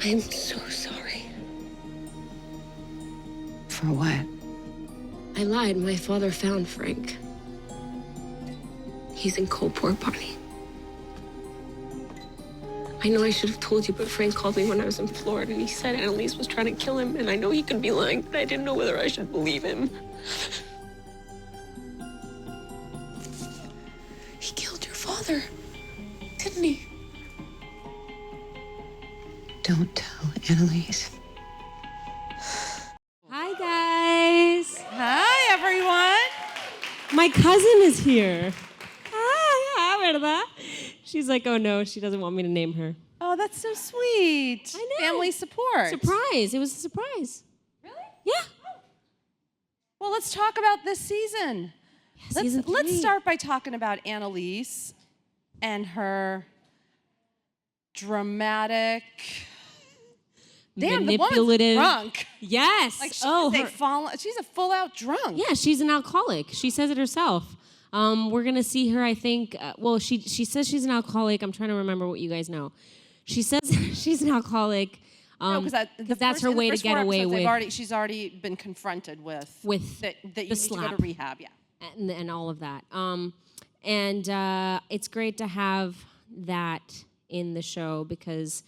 I'm so sorry. For what? I lied. My father found Frank. He's in Coldport, Bonnie. I know I should have told you, but Frank called me when I was in Florida, and he said Annalise was trying to kill him, and I know he could be lying, but I didn't know whether I should believe him. He killed your father, didn't he? Don't tell Annalise. Hi, guys. Hi, everyone. My cousin is here. Hi, ¿verdad? She's like, oh no, she doesn't want me to name her. Oh, that's so sweet. I know. Family support. Surprise. It was a surprise. Really? Yeah. Well, let's talk about this season. Yeah, season 3. Let's start by talking about Annalise and her dramatic, manipulative. The woman's drunk. Yes. Like she's a full-out drunk. Yeah, she's an alcoholic. She says it herself. We're gonna see her, I think. She says she's an alcoholic. I'm trying to remember what you guys know. She says she's an alcoholic. No, because that's her way to get away with. She's already been confronted with that you the need slap. to go to rehab. Yeah. And all of that. And it's great to have that in the show because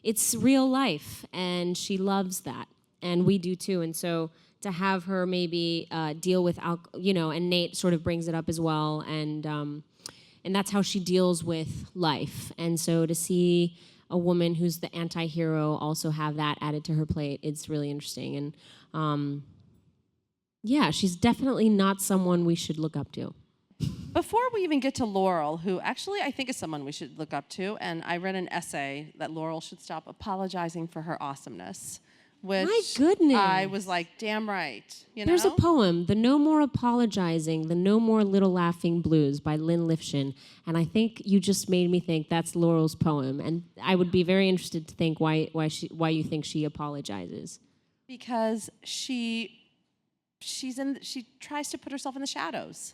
it's real life, and she loves that, and we do too. And so to have her maybe deal with and Nate sort of brings it up as well, and that's how she deals with life. And so to see a woman who's the anti-hero also have that added to her plate, it's really interesting. And yeah, she's definitely not someone we should look up to. Before we even get to Laurel, who actually I think is someone we should look up to, and I read an essay that Laurel should stop apologizing for her awesomeness. Which My goodness. I was like, damn right. There's a poem, The No More Apologizing, The No More Little Laughing Blues by Lynn Lifshin. And I think you just made me think that's Laurel's poem. And I would be very interested to think why you think she apologizes. Because she tries to put herself in the shadows.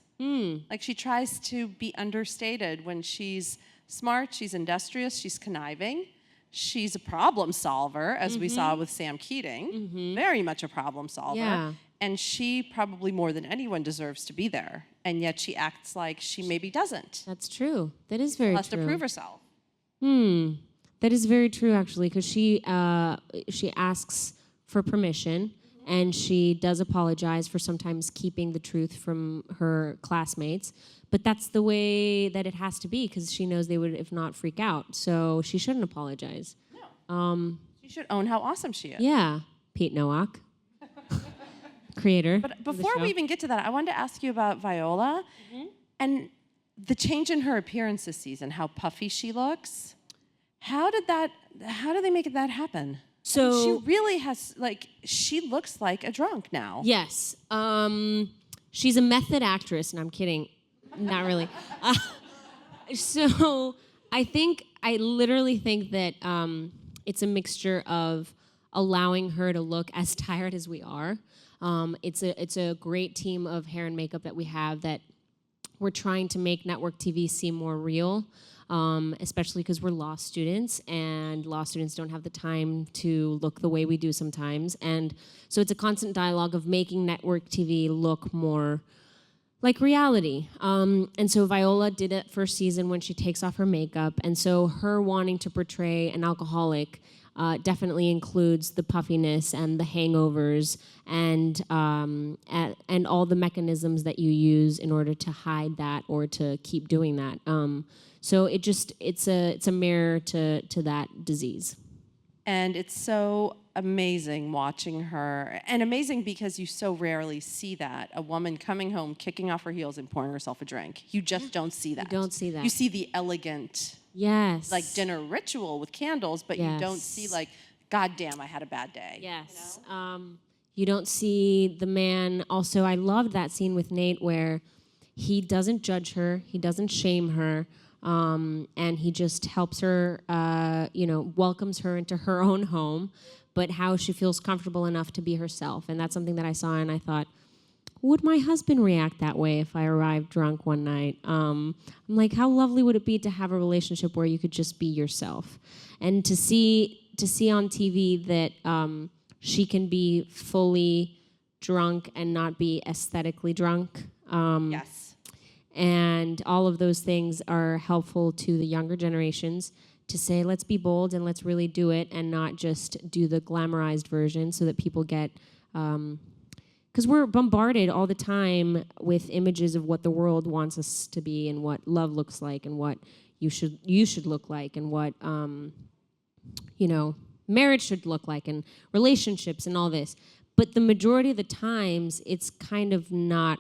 Like she tries to be understated when she's smart, she's industrious, she's conniving. She's a problem solver, as we saw with Sam Keating. Very much a problem solver. Yeah. And she probably more than anyone deserves to be there. And yet she acts like she maybe doesn't. That's true. That is very true. Has to prove herself. That is very true, actually, because she asks for permission, and she does apologize for sometimes keeping the truth from her classmates. But that's the way that it has to be, because she knows they would, if not, freak out. So she shouldn't apologize. No. She should own how awesome she is. Yeah. Pete Nowak, creator. But before we even get to that, I wanted to ask you about Viola and the change in her appearance this season, how puffy she looks. How did they make that happen? So she really has, she looks like a drunk now. Yes. She's a method actress, and I'm kidding. Not really. So I literally think that it's a mixture of allowing her to look as tired as we are. It's a great team of hair and makeup that we have that we're trying to make network TV seem more real, especially because we're law students, and law students don't have the time to look the way we do sometimes. And so it's a constant dialogue of making network TV look more like reality. And so Viola did it first season when she takes off her makeup. And so her wanting to portray an alcoholic definitely includes the puffiness and the hangovers and all the mechanisms that you use in order to hide that or to keep doing that. So it's a mirror to that disease. And it's so amazing watching her, and amazing because you so rarely see that, a woman coming home, kicking off her heels and pouring herself a drink. You just don't see that. You don't see that. You see the elegant, dinner ritual with candles, but you don't see God damn, I had a bad day. Yes. You don't see the man. Also, I loved that scene with Nate where he doesn't judge her, he doesn't shame her, and he just helps her, welcomes her into her own home, but how she feels comfortable enough to be herself. And that's something that I saw, and I thought, would my husband react that way if I arrived drunk one night? I'm like, how lovely would it be to have a relationship where you could just be yourself? And to see to see on TV that she can be fully drunk and not be aesthetically drunk. Yes. And all of those things are helpful to the younger generations to say, let's be bold and let's really do it and not just do the glamorized version so that people get... because we're bombarded all the time with images of what the world wants us to be and what love looks like and what you should look like and what marriage should look like and relationships and all this. But the majority of the times, it's kind of not,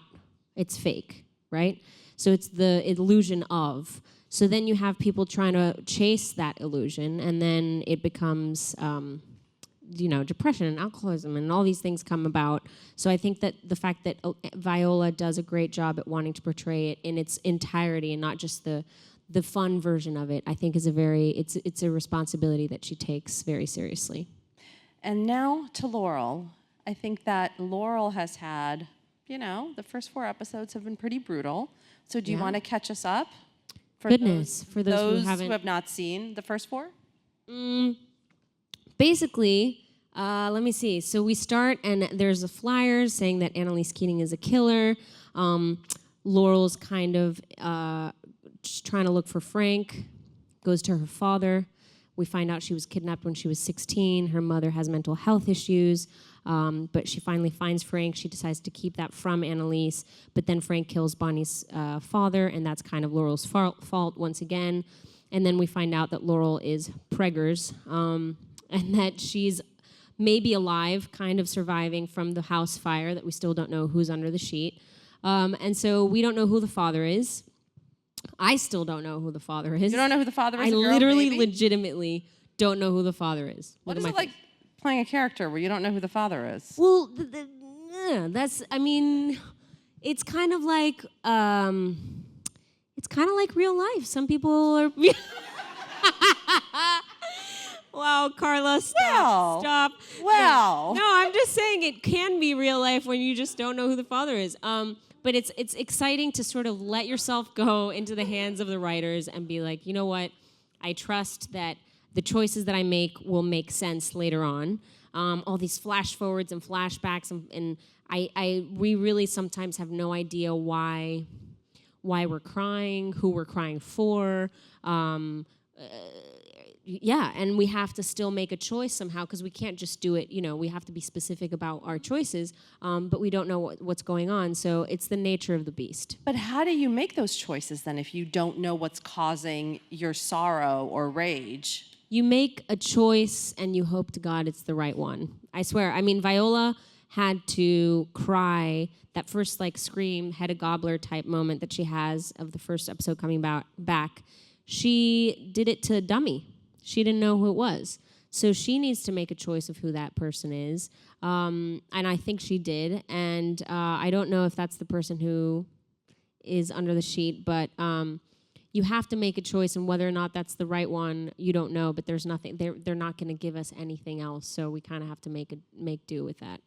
it's fake, right? So it's the illusion of. So then you have people trying to chase that illusion, and then it becomes, depression and alcoholism and all these things come about. So I think that the fact that Viola does a great job at wanting to portray it in its entirety and not just the fun version of it, I think is it's a responsibility that she takes very seriously. And now to Laurel. I think that Laurel has had, the first 4 episodes have been pretty brutal. So do you want to catch us up? For those who have not seen the first 4? Basically, let me see. So we start, and there's a flyer saying that Annalise Keating is a killer. Laurel's kind of just trying to look for Frank, goes to her father. We find out she was kidnapped when she was 16. Her mother has mental health issues, but she finally finds Frank. She decides to keep that from Annalise, but then Frank kills Bonnie's father, and that's kind of Laurel's fault once again. And then we find out that Laurel is preggers, and that she's maybe alive, kind of surviving from the house fire that we still don't know who's under the sheet. And so we don't know who the father is. I still don't know who the father is. You don't know who the father is? I literally, legitimately don't know who the father is. What is it like playing a character where you don't know who the father is? Well, it's kind of like, real life. Some people are... Wow, Karla, stop. Well. No, I'm just saying it can be real life when you just don't know who the father is. But it's exciting to sort of let yourself go into the hands of the writers and be like, you know what? I trust that the choices that I make will make sense later on. All these flash forwards and flashbacks, and we really sometimes have no idea why we're crying, who we're crying for. And we have to still make a choice somehow because we can't just do it, we have to be specific about our choices, but we don't know what's going on, so it's the nature of the beast. But how do you make those choices then if you don't know what's causing your sorrow or rage? You make a choice and you hope to God it's the right one. I swear. I mean, Viola had to cry that first scream, Hedda Gobbler type moment that she has of the first episode coming back. She did it to a dummy. She didn't know who it was. So she needs to make a choice of who that person is. And I think she did. And I don't know if that's the person who is under the sheet, but you have to make a choice, and whether or not that's the right one, you don't know, but there's nothing, they're not gonna give us anything else, so we kind of have to make do with that.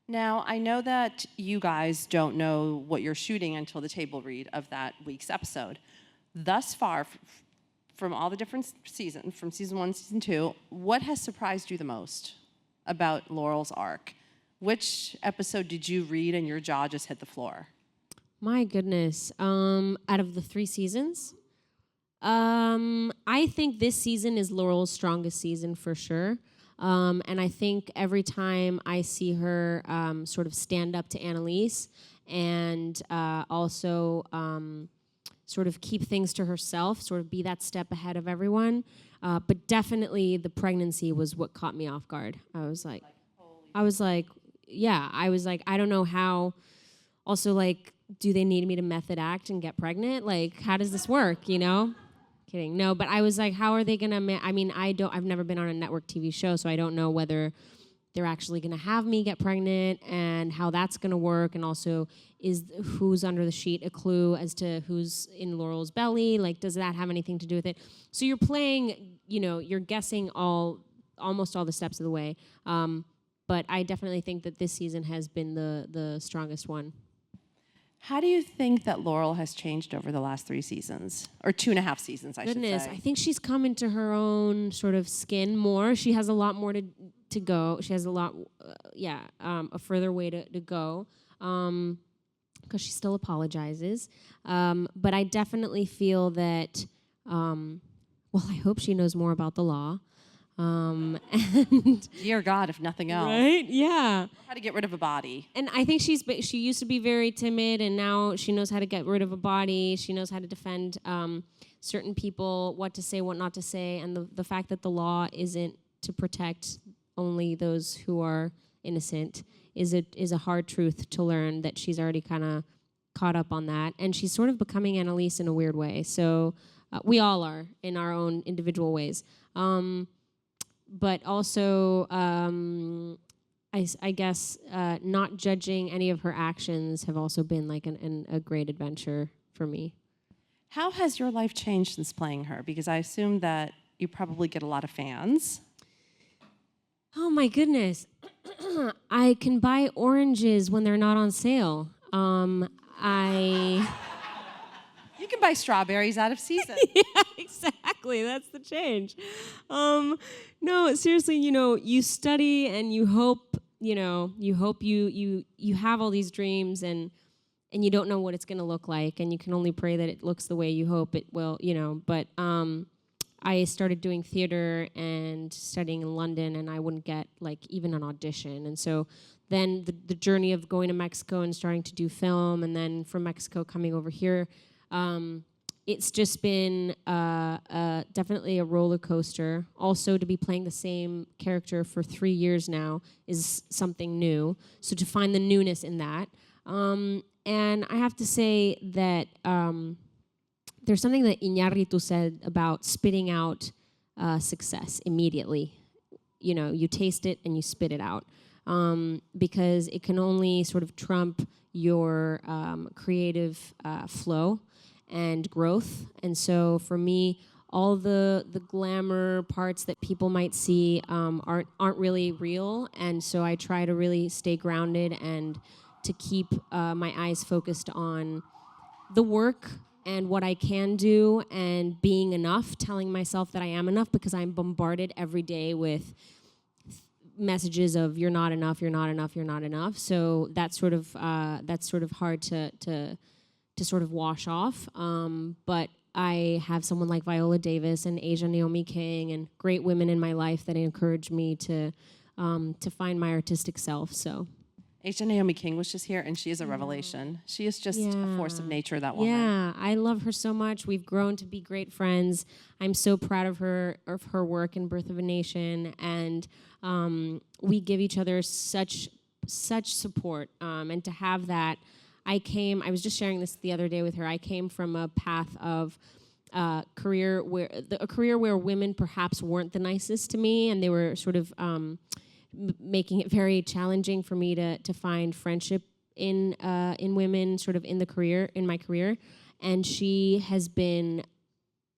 Now, I know that you guys don't know what you're shooting until the table read of that week's episode. Thus far, from all the different seasons, from season 1, season 2, what has surprised you the most about Laurel's arc? Which episode did you read and your jaw just hit the floor? My goodness. Out of the 3 seasons, I think this season is Laurel's strongest season for sure. And I think every time I see her sort of stand up to Annalise and also sort of keep things to herself, sort of be that step ahead of everyone. But definitely the pregnancy was what caught me off guard. I was like, I don't know how, also do they need me to method act and get pregnant? How does this work, Kidding. No, but I was like, how are they gonna, I've never been on a network TV show, so I don't know whether they're actually gonna have me get pregnant and how that's gonna work, and also is who's under the sheet a clue as to who's in Laurel's belly? Does that have anything to do with it? So you're playing, you're guessing almost all the steps of the way. But I definitely think that this season has been the strongest one. How do you think that Laurel has changed over the last 3 seasons? Or 2.5 seasons, I should Goodness, say. I think she's come into her own sort of skin more. She has a lot more to go. She has a lot, a further way to go. Because she still apologizes. But I definitely feel that, I hope she knows more about the law. And Dear God, if nothing else. right? Yeah. How to get rid of a body. And I think she used to be very timid, and now she knows how to get rid of a body. She knows how to defend certain people, what to say, what not to say, and the fact that the law isn't to protect only those who are innocent is a hard truth to learn, that she's already kind of caught up on that. And she's sort of becoming Annalise in a weird way. So we all are in our own individual ways. But also, I guess not judging any of her actions have also been like a great adventure for me. How has your life changed since playing her? Because I assume that you probably get a lot of fans. Oh my goodness. I can buy oranges when they're not on sale. You can buy strawberries out of season. Yeah, exactly. That's the change. No, seriously, you study and you hope, you have all these dreams and you don't know what it's going to look like, and you can only pray that it looks the way you hope it will, but I started doing theater and studying in London, and I wouldn't get like even an audition. And so then the journey of going to Mexico and starting to do film, and then from Mexico coming over here, it's just been definitely a roller coaster. Also, to be playing the same character for 3 years now is something new. So to find the newness in that. And I have to say that there's something that Iñárritu said about spitting out success immediately. You taste it and you spit it out. Because it can only sort of trump your creative flow and growth. And so for me, all the glamour parts that people might see aren't really real. And so I try to really stay grounded and to keep my eyes focused on the work and what I can do and being enough, telling myself that I am enough, because I'm bombarded every day with messages of you're not enough, you're not enough, you're not enough. So that's sort of hard to sort of wash off. But I have someone like Viola Davis and Asia Naomi King and great women in my life that encourage me to find my artistic self. So. Asia Naomi King was just here, and she is a revelation. She is just a force of nature, that woman. Yeah, I love her so much. We've grown to be great friends. I'm so proud of her work in Birth of a Nation, and we give each other such support. And to have that, I was just sharing this the other day with her. I came from a path of a career where women perhaps weren't the nicest to me, and they were sort of making it very challenging for me to find friendship in women, sort of in my career. And she has been,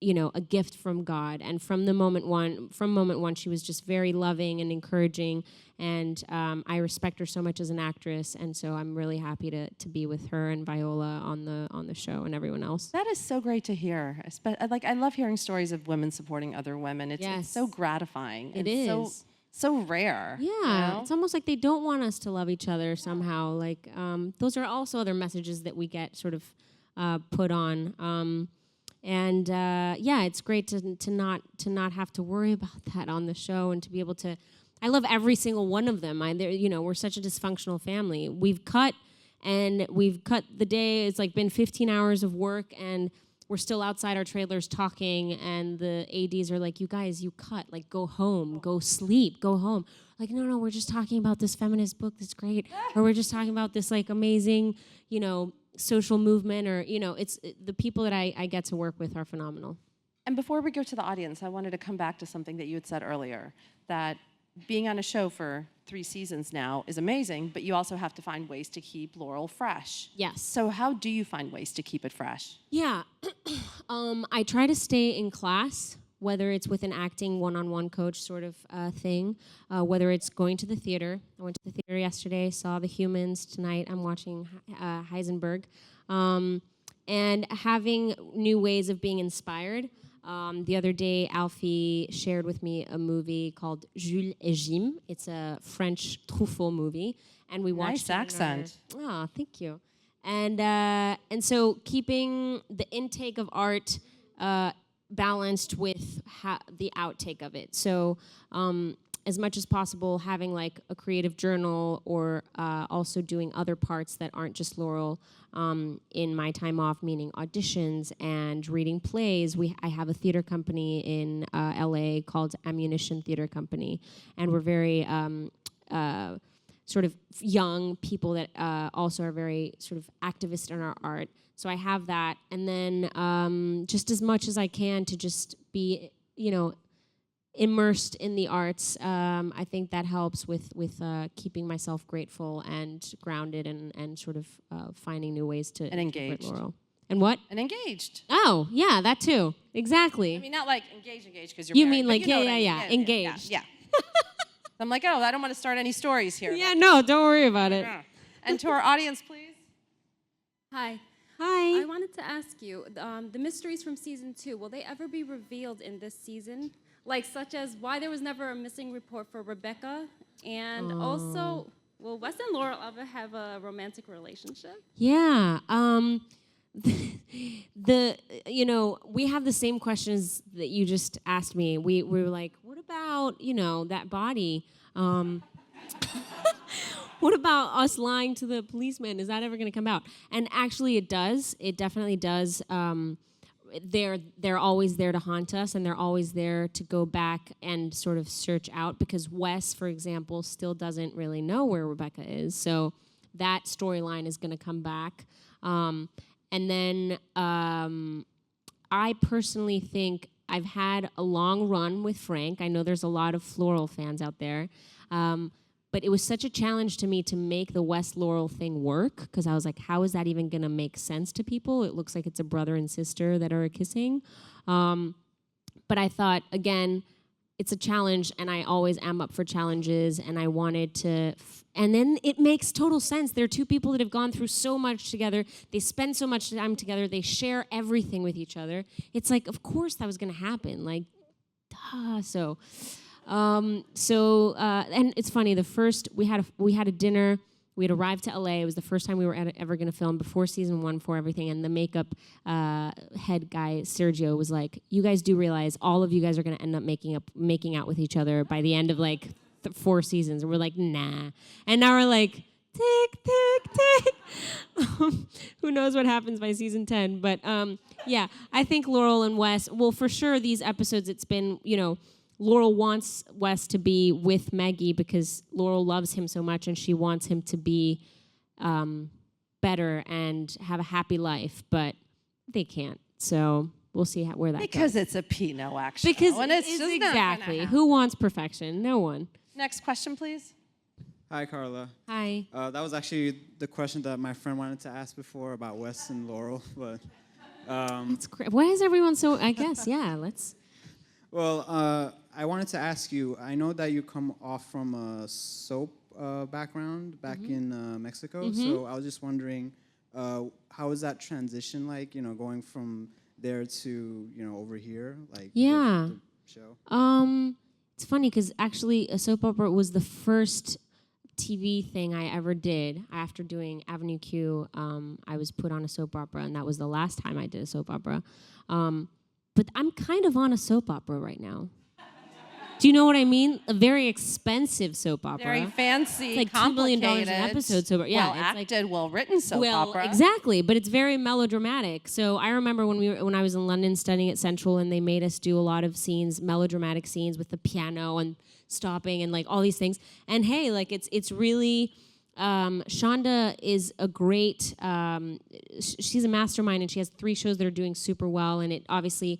a gift from God. And from moment one, she was just very loving and encouraging. And I respect her so much as an actress. And so I'm really happy to be with her and Viola on the show and everyone else. That is so great to hear. I love hearing stories of women supporting other women. It's so gratifying. It is. So rare. Yeah, It's almost like they don't want us to love each other somehow. Like those are also other messages that we get sort of put on. It's great to not have to worry about that on the show, and to be able to. I love every single one of them. We're such a dysfunctional family. We've cut the day. It's like been 15 hours of work, and we're still outside our trailers talking, and the ADs are like, you guys, you cut, like, go home, go sleep, go home. Like, no, we're just talking about this feminist book that's great, or we're just talking about this, like, amazing, social movement, or, the people that I get to work with are phenomenal. And before we go to the audience, I wanted to come back to something that you had said earlier, that being on a show for 3 seasons now is amazing, but you also have to find ways to keep Laurel fresh. Yes. So how do you find ways to keep it fresh? Yeah. I try to stay in class whether it's with an acting one-on-one coach sort of thing, whether it's going to the theater. I went to the theater yesterday, saw The Humans. Tonight I'm watching Heisenberg. And having new ways of being inspired. The other day, Alfie shared with me a movie called Jules et Jim. It's a French Truffaut movie, and we watched. Nice accent. Oh, thank you. And so keeping the intake of art balanced with the outtake of it. So as much as possible, having like a creative journal or also doing other parts that aren't just Laurel in my time off, meaning auditions and reading plays. I have a theater company in LA called Ammunition Theater Company, and we're very sort of young people that also are very sort of activist in our art. So I have that, and then just as much as I can to just be, immersed in the arts. I think that helps with keeping myself grateful and grounded and sort of finding new ways to And engaged. Laurel. And what? And engaged. Oh, yeah, that too. Exactly. I mean, not like engaged because you're You married, mean but like, you know yeah, what I mean. yeah, engaged. Yeah. I'm like, I don't want to start any stories here. Yeah, no, don't worry about it. Yeah. And to our audience, please. Hi. Hi. I wanted to ask you, the mysteries from season 2, will they ever be revealed in this season? Like, such as why there was never a missing report for Rebecca, and also, will Wes and Laurel ever have a romantic relationship? Yeah. We have the same questions that you just asked me. We were like, what about, that body? What about us lying to the policeman? Is that ever going to come out? And actually it does. It definitely does. They're always there to haunt us, and they're always there to go back and sort of search out, because Wes, for example, still doesn't really know where Rebecca is. So that storyline is going to come back. And then I personally think I've had a long run with Frank. I know there's a lot of Laurel fans out there. But it was such a challenge to me to make the West Laurel thing work, because I was like, how is that even going to make sense to people? It looks like it's a brother and sister that are kissing. But I thought, again, it's a challenge, and I always am up for challenges, and I wanted to... and then it makes total sense. They're two people that have gone through so much together. They spend so much time together. They share everything with each other. It's like, of course that was going to happen. Like, duh. And it's funny. We had a dinner. We had arrived to LA. It was the first time we were ever going to film before season 1, for everything. And the makeup head guy Sergio was like, "You guys do realize all of you guys are going to end up making out with each other by the end of like 4 seasons?" And we're like, "Nah." And now we're like, tick, tick, tick. Who knows what happens by season 10? But yeah, I think Laurel and Wes. Well, for sure, these episodes. It's been Laurel wants Wes to be with Maggie because Laurel loves him so much, and she wants him to be better and have a happy life, but they can't. So we'll see where that goes. Because it's a Pinot, actually. Because and it's it's just exactly. not Who wants perfection? No one. Next question, please. Hi, Karla. Hi. That was actually the question that my friend wanted to ask before about Wes and Laurel, but... That's great. Why is everyone so... I guess, yeah, let's... Well, I wanted to ask you, I know that you come off from a soap background back in Mexico, so I was just wondering, how is that transition like, going from there to, over here, like Yeah. with the show? It's funny because actually a soap opera was the first TV thing I ever did. After doing Avenue Q, I was put on a soap opera, and that was the last time I did a soap opera. But I'm kind of on a soap opera right now. Do you know what I mean? A very expensive soap opera. Very fancy, It's like $2 million an episode. So yeah, well acted, well written soap well, opera. exactly, but it's very melodramatic. So I remember when I was in London studying at Central, and they made us do a lot of scenes, melodramatic scenes with the piano and stopping and like all these things. And hey, like it's really. Shonda is a great, she's a mastermind, and she has 3 shows that are doing super well, and it obviously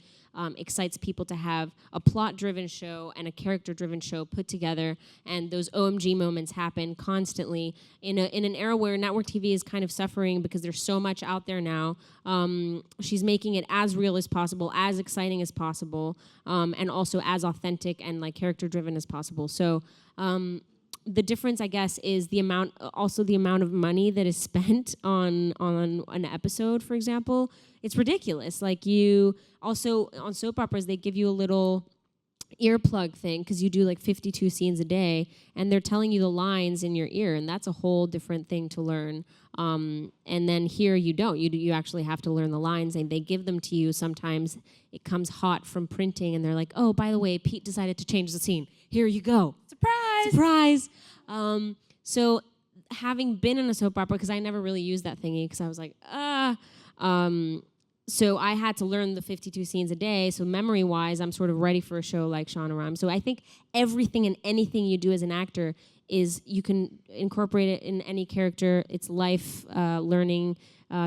excites people to have a plot-driven show and a character-driven show put together, and those OMG moments happen constantly in an era where network TV is kind of suffering because there's so much out there now. She's making it as real as possible, as exciting as possible, and also as authentic and like character-driven as possible. So the difference, I guess, is the amount of money that is spent on an episode, for example. It's ridiculous. Like, you also, on soap operas, they give you a little earplug thing because you do like 52 scenes a day, and they're telling you the lines in your ear, and that's a whole different thing to learn. And then here you don't. You actually have to learn the lines, and they give them to you. Sometimes it comes hot from printing, and they're like, oh, by the way, Pete decided to change the scene. Here you go. Surprise! So having been in a soap opera, because I never really used that thingy, because I was like, so I had to learn the 52 scenes a day, so memory-wise, I'm sort of ready for a show like Shonda Rhimes. So I think everything and anything you do as an actor is, you can incorporate it in any character. It's life, learning,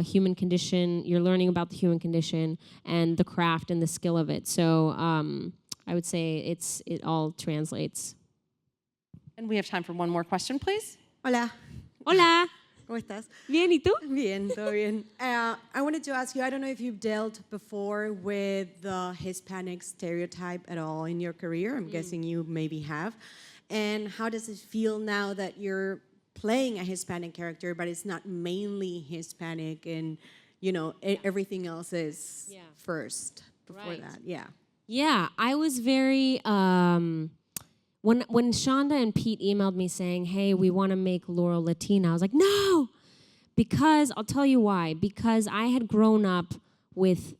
human condition. You're learning about the human condition and the craft and the skill of it. So I would say it all translates. And we have time for one more question, please. Hola. Hola. ¿Cómo estás? Bien, ¿y tú? Bien, todo bien. I wanted to ask you, I don't know if you've dealt before with the Hispanic stereotype at all in your career. I'm guessing you maybe have. And how does it feel now that you're playing a Hispanic character, but it's not mainly Hispanic, and everything else is first before that? Yeah. Yeah, I was very when Shonda and Pete emailed me saying, "Hey, we want to make Laurel Latina," I was like, "No," because I'll tell you why. Because I had grown up with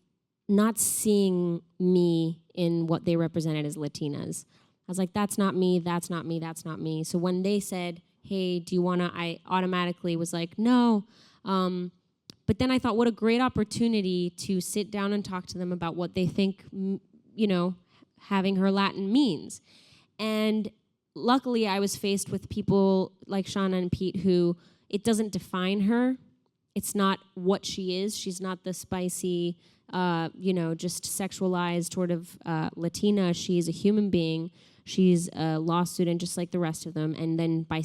not seeing me in what they represented as Latinas. I was like, "That's not me. That's not me. That's not me." So when they said, "Hey, do you wanna?" I automatically was like, "No." But then I thought, what a great opportunity to sit down and talk to them about what they think, having her Latin means. And luckily, I was faced with people like Shauna and Pete who, it doesn't define her. It's not what she is. She's not the spicy, just sexualized sort of Latina. She's a human being. She's a law student just like the rest of them. And then by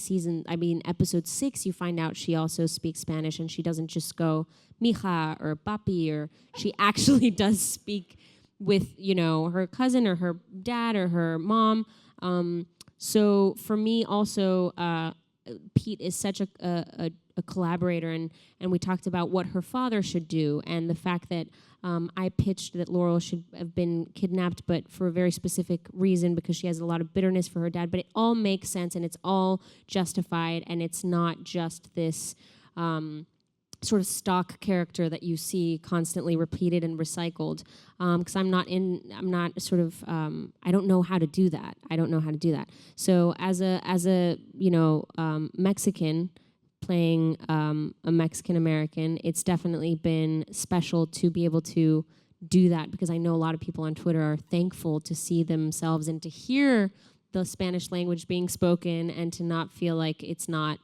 episode 6, you find out she also speaks Spanish, and she doesn't just go mija or papi, or she actually does speak with, her cousin or her dad or her mom. So for me also, Pete is such a collaborator, and we talked about what her father should do, and the fact that I pitched that Laurel should have been kidnapped, but for a very specific reason, because she has a lot of bitterness for her dad. But it all makes sense, and it's all justified, and it's not just this sort of stock character that you see constantly repeated and recycled. Because I don't know how to do that. So as a Mexican playing a Mexican American, it's definitely been special to be able to do that, because I know a lot of people on Twitter are thankful to see themselves and to hear the Spanish language being spoken and to not feel like it's not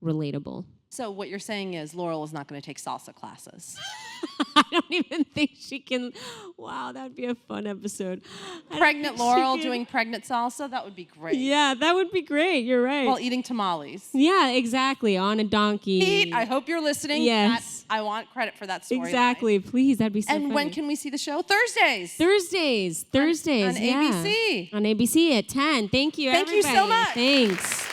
relatable. So what you're saying is Laurel is not going to take salsa classes. I don't even think she can. Wow, that'd be a fun episode. Pregnant Laurel doing pregnant salsa, that would be great. Yeah, that would be great. You're right. While eating tamales. Yeah, exactly. On a donkey. Pete, I hope you're listening. Yes. I want credit for that story. Exactly. Please, that'd be so And funny. when can we see the show? Thursdays. Thursdays. On Yeah. ABC. On ABC at 10. Thank you, Thank you everybody. so much. Thanks.